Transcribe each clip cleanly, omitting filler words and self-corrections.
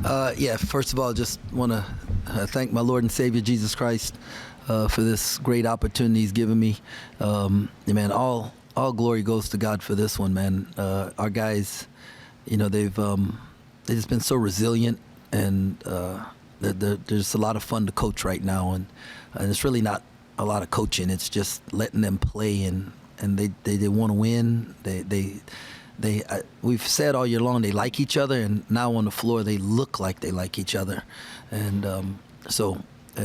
Yeah, first of all, just want to thank my Lord and Savior Jesus Christ for this great opportunity He's given me. Man, all glory goes to God for this one, man. Our guys, they've just been so resilient, and there's a lot of fun to coach right now, and it's really not a lot of coaching. It's just letting them play, and they want to win. We've said all year long they like each other, and now on the floor they look like they like each other, and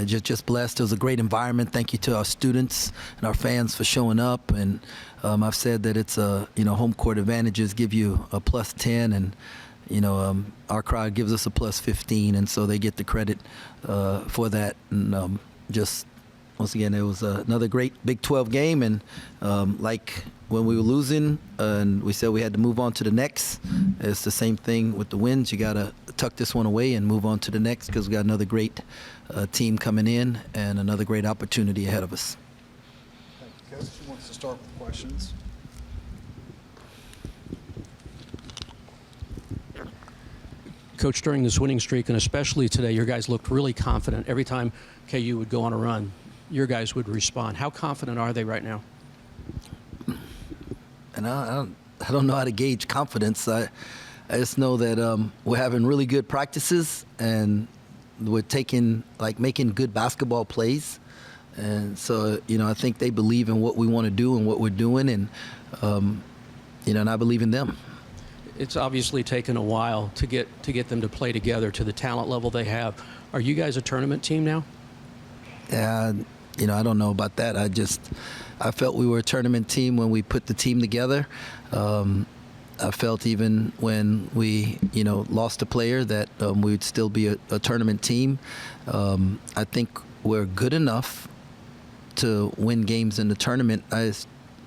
just blessed. It was a great environment. Thank you to our students and our fans for showing up, and I've said that it's home court advantages give you a +10, and our crowd gives us a +15, and so they get the credit for that, and just. Once again, it was another great Big 12 game, and like when we were losing and we said we had to move on to the next, it's the same thing with the wins. You got to tuck this one away and move on to the next because we got another great team coming in and another great opportunity ahead of us. Thank you, Coach. Who wants to start with questions? Coach, during this winning streak, and especially today, your guys looked really confident. Every time KU would go on a run, your guys would respond. How confident are they right now? And I don't know how to gauge confidence. I just know that we're having really good practices, and we're making good basketball plays. And so, I think they believe in what we want to do and what we're doing, and and I believe in them. It's obviously taken a while to get them to play together to the talent level they have. Are you guys a tournament team now? Yeah, I don't know about that. I felt we were a tournament team when we put the team together. I felt even when we, lost a player that we would still be a tournament team. I think we're good enough to win games in the tournament. I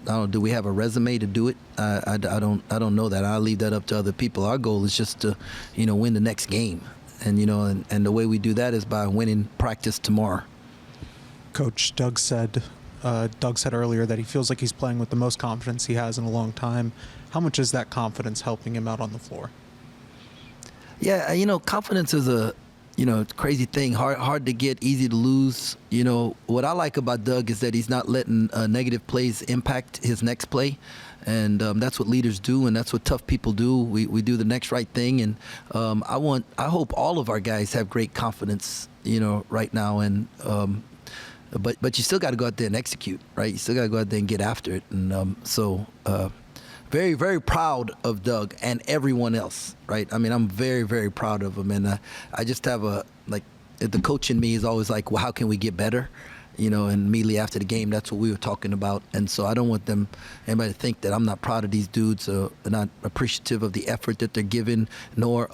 don't know, do we have a resume to do it? I don't know that. I'll leave that up to other people. Our goal is just to, win the next game. And, and the way we do that is by winning practice tomorrow. Coach, Doug said earlier that he feels like he's playing with the most confidence he has in a long time. How much is that confidence helping him out on the floor? Yeah, confidence is a crazy thing, hard to get, easy to lose. What I like about Doug is that he's not letting negative plays impact his next play, and that's what leaders do, and that's what tough people do. We do the next right thing, and I hope all of our guys have great confidence, right now, and but you still got to go out there and execute, right? You still got to go out there and get after it, and very, very proud of Doug and everyone else, right? I mean, I'm very, very proud of him, and I just have the coach in me is always like, well, how can we get better? And immediately after the game, that's what we were talking about, and so I don't want anybody to think that I'm not proud of these dudes, or not appreciative of the effort that they're giving, nor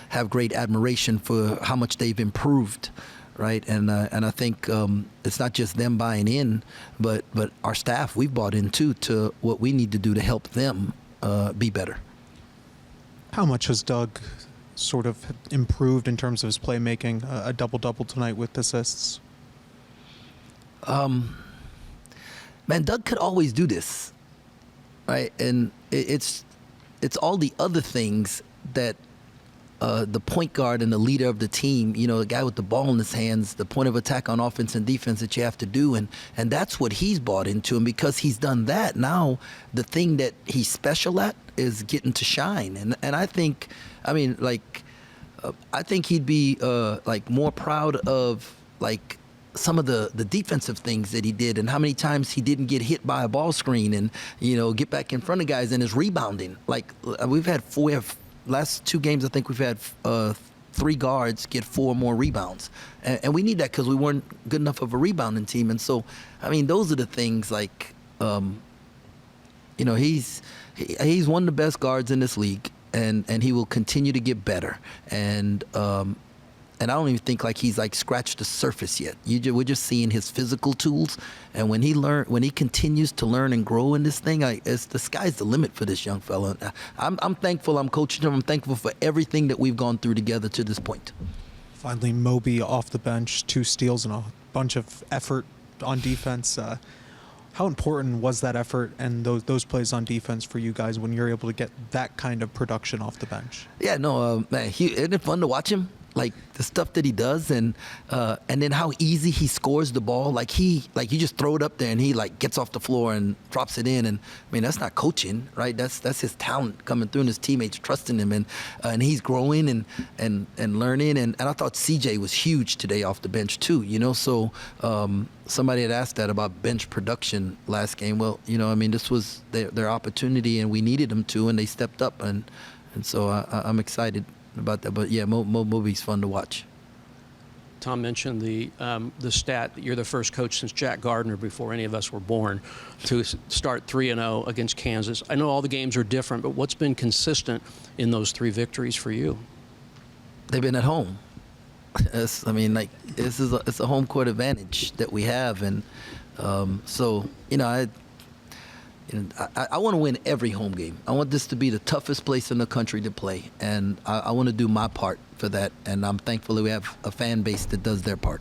have great admiration for how much they've improved. Right, and I think it's not just them buying in, but our staff, we've bought in too to what we need to do to help them be better. How much has Doug sort of improved in terms of his playmaking? A double-double tonight with assists. Man, Doug could always do this, right? And it's all the other things that. The point guard and the leader of the team, the guy with the ball in his hands, the point of attack on offense and defense that you have to do. And that's what he's bought into. And because he's done that, now the thing that he's special at is getting to shine. And I think, I think he'd be more proud of some of the defensive things that he did and how many times he didn't get hit by a ball screen and, get back in front of guys and his rebounding. Last two games, I think we've had 3 guards get 4 more rebounds. And we need that because we weren't good enough of a rebounding team. And so, those are the things he's one of the best guards in this league, and he will continue to get better. And I don't even think he's scratched the surface yet. We're just seeing his physical tools, and when he continues to learn and grow in this thing, the sky's the limit for this young fella. I'm thankful. I'm coaching him. I'm thankful for everything that we've gone through together to this point. Finally, Moby off the bench, 2 steals and a bunch of effort on defense. How important was that effort and those plays on defense for you guys when you're able to get that kind of production off the bench? Yeah, no, man, isn't it fun to watch him? Like the stuff that he does, and then how easy he scores the ball. Like you just throw it up there, and he like gets off the floor and drops it in. And I mean, that's not coaching, right? That's his talent coming through, and his teammates trusting him, and he's growing and learning. And I thought CJ was huge today off the bench too. So somebody had asked that about bench production last game. Well, I mean, this was their opportunity, and we needed them to, and they stepped up, and so I'm excited about that. But yeah, Moby's fun to watch. Tom mentioned the stat that you're the first coach since Jack Gardner, before any of us were born, to start 3-0 against Kansas. I know all the games are different, but what's been consistent in those 3 victories for you? They've been at home. It's a home court advantage that we have, and so I want to win every home game. I want this to be the toughest place in the country to play, and I want to do my part for that, and I'm thankful that we have a fan base that does their part.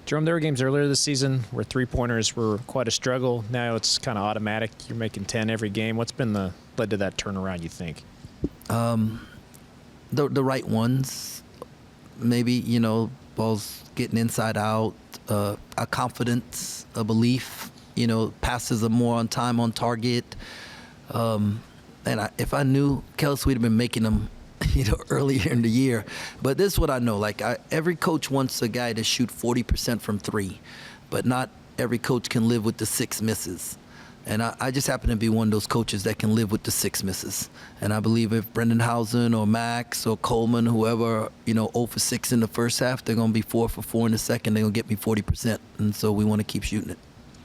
Jerome, there were games earlier this season where three-pointers were quite a struggle. Now it's kind of automatic. You're making 10 every game. What's been led to that turnaround, you think? The right ones. Maybe, balls getting inside out, a confidence, a belief. Passes are more on time, on target. If I knew, Kels, we'd have been making them, earlier in the year. But this is what I know. Every coach wants a guy to shoot 40% from 3, but not every coach can live with the 6 misses. And I just happen to be one of those coaches that can live with the 6 misses. And I believe if Brendan Housen or Max or Coleman, whoever, 0 for 6 in the first half, they're going to be 4 for 4 in the second. They're going to get me 40%. And so we want to keep shooting it.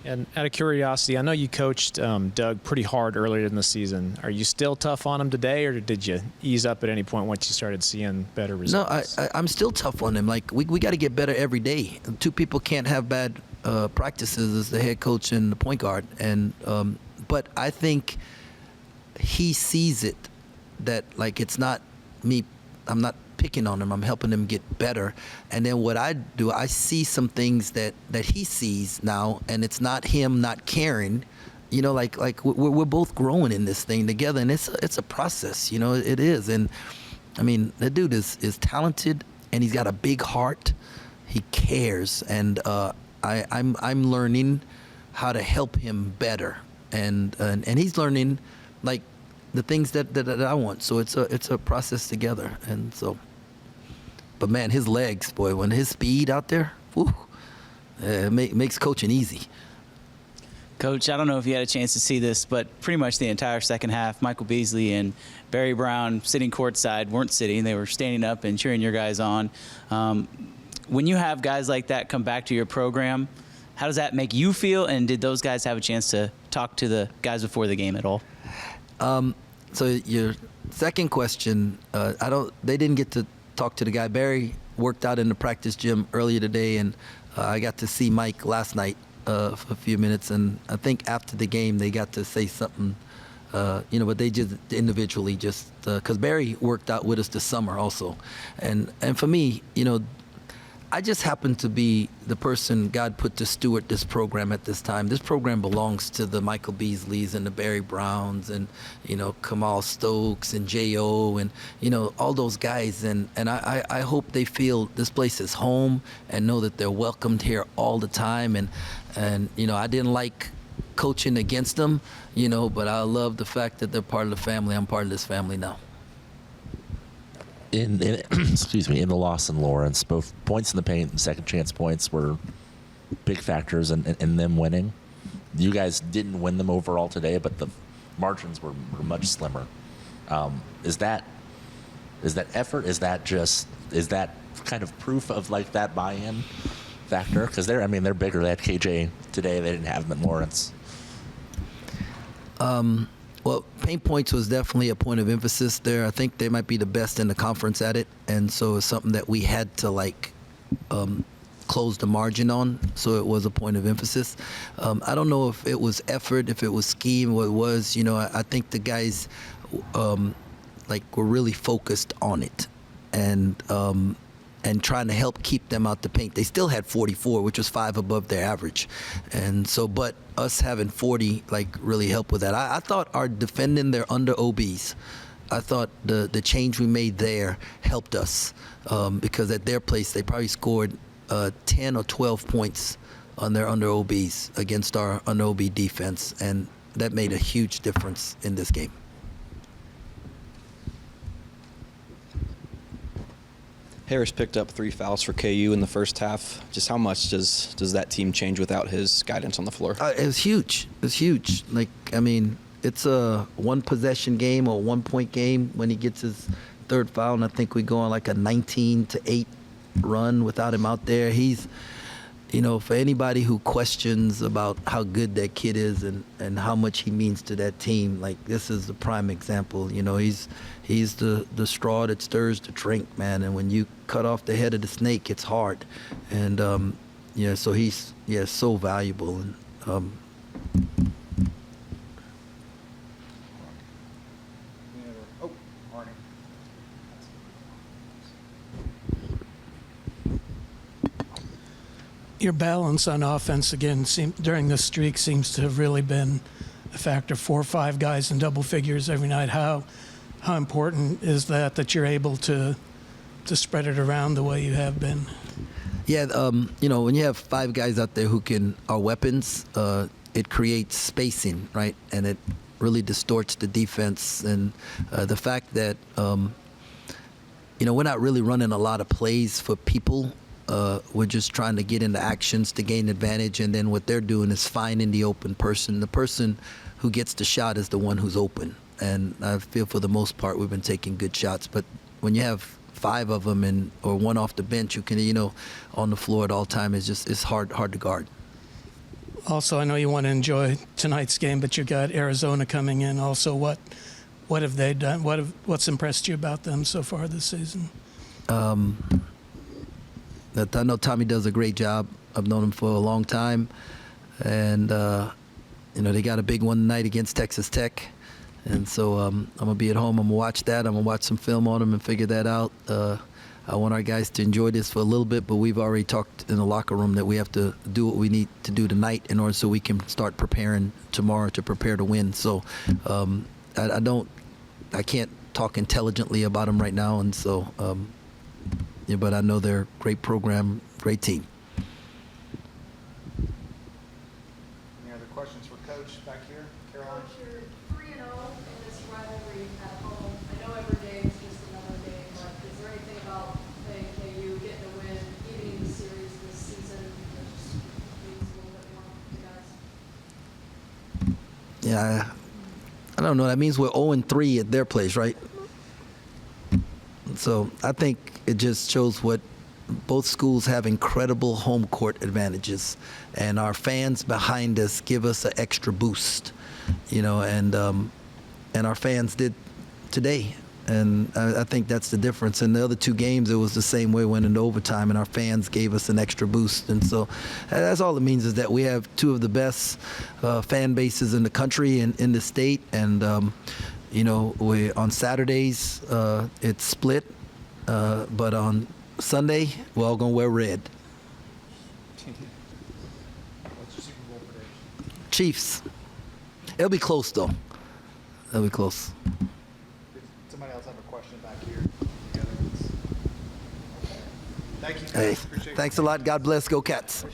And out of curiosity, I know you coached Dug pretty hard earlier in the season. Are you still tough on him today, or did you ease up at any point once you started seeing better results? No, I'm still tough on him. We got to get better every day. 2 people can't have bad practices as the head coach and the point guard. And but I think he sees it that it's not me. I'm not picking on him. I'm helping him get better. And then what I do, I see some things that he sees now, and it's not him not caring. We're both growing in this thing together, and it's a process. It is. And I mean, that dude is talented, and he's got a big heart. He cares, and I'm learning how to help him better, and he's learning the things that I want. So it's a process together. And so, but man, his legs, boy, when his speed out there, whew, it makes coaching easy. Coach, I don't know if you had a chance to see this, but pretty much the entire second half, Michael Beasley and Barry Brown, sitting courtside, weren't sitting. They were standing up and cheering your guys on. When you have guys like that come back to your program, how does that make you feel? And did those guys have a chance to talk to the guys before the game at all? So your second question, they didn't get to talk to the guy. Barry worked out in the practice gym earlier today, and I got to see Mike last night for a few minutes, and I think after the game they got to say something, but they just individually because Barry worked out with us this summer also. And for me, I just happen to be the person God put to steward this program at this time. This program belongs to the Michael Beasleys and the Barry Browns and, Kamal Stokes and J.O. and, all those guys. And I hope they feel this place is home and know that they're welcomed here all the time. And I didn't like coaching against them, but I love the fact that they're part of the family. I'm part of this family now. In the loss in Lawrence, both points in the paint and second chance points were big factors in them winning. You guys didn't win them overall today, but the margins were much slimmer. Is that effort? Is that kind of proof of that buy-in factor? Because they're bigger. They had KJ today. They didn't have him in Lawrence. Well, paint points was definitely a point of emphasis there. I think they might be the best in the conference at it, and so it's something that we had to close the margin on. So it was a point of emphasis. I don't know if it was effort, if it was scheme, what it was. I think the guys were really focused on it, and and trying to help keep them out the paint. They still had 44, which was 5 above their average. And so, but us having 40 really helped with that. I thought our defending their under OBs, I thought the change we made there helped us because at their place they probably scored 10 or 12 points on their under OBs against our under OB defense, and that made a huge difference in this game. Harris picked up 3 fouls for KU in the first half. Just how much does that team change without his guidance on the floor? It was huge. It was huge. It's a 1 possession game or 1 point game when he gets his 3rd foul, and I think we go on a 19-8 run without him out there. He's, for anybody who questions about how good that kid is and how much he means to that team, this is the prime example. He's the straw that stirs the drink, man. And when you cut off the head of the snake, it's hard. And so he's so valuable. And Arnie. Your balance on offense again during this streak seems to have really been a factor. 4 or 5 guys in double figures every night. How important is that you're able to spread it around the way you have been? Yeah, when you have 5 guys out there who are weapons, it creates spacing, right? And it really distorts the defense. And the fact that, we're not really running a lot of plays for people. We're just trying to get into actions to gain advantage. And then what they're doing is finding the open person. The person who gets the shot is the one who's open. And I feel for the most part we've been taking good shots. But when you have 5 of them or 1 off the bench, you can, on the floor at all times, it's hard to guard. Also, I know you want to enjoy tonight's game, but you got Arizona coming in. Also, what have they done? What's impressed you about them so far this season? I know Tommy does a great job. I've known him for a long time, and they got a big one tonight against Texas Tech. And so I'm going to be at home. I'm going to watch that. I'm going to watch some film on them and figure that out. I want our guys to enjoy this for a little bit, but we've already talked in the locker room that we have to do what we need to do tonight in order so we can start preparing tomorrow to prepare to win. So I can't talk intelligently about them right now. And so, but I know they're a great program, great team. Any other questions for Coach back here? Caroline? Coach, you're 3-0 in this rivalry at home. I know every game is just another game, but is there anything about playing KU, getting a win, even in the series this season that just means a little bit more to you guys? Yeah, I don't know. That means we're 0-3 at their place, right? So I think it just shows what both schools have incredible home court advantages, and our fans behind us give us an extra boost, and our fans did today. And I think that's the difference. In the other 2 games, it was the same way, went into overtime, and our fans gave us an extra boost. And so that's all it means, is that we have 2 of the best fan bases in the country and in the state. And, we on Saturdays, it's split. But on Sunday, we're all going to wear red. What's your Super Bowl prediction? Chiefs. It'll be close, though. It'll be close. Did somebody else have a question back here? The other ones? Okay. Thank you, guys. Hey, Appreciate it. thanks a lot. God bless. Go Cats.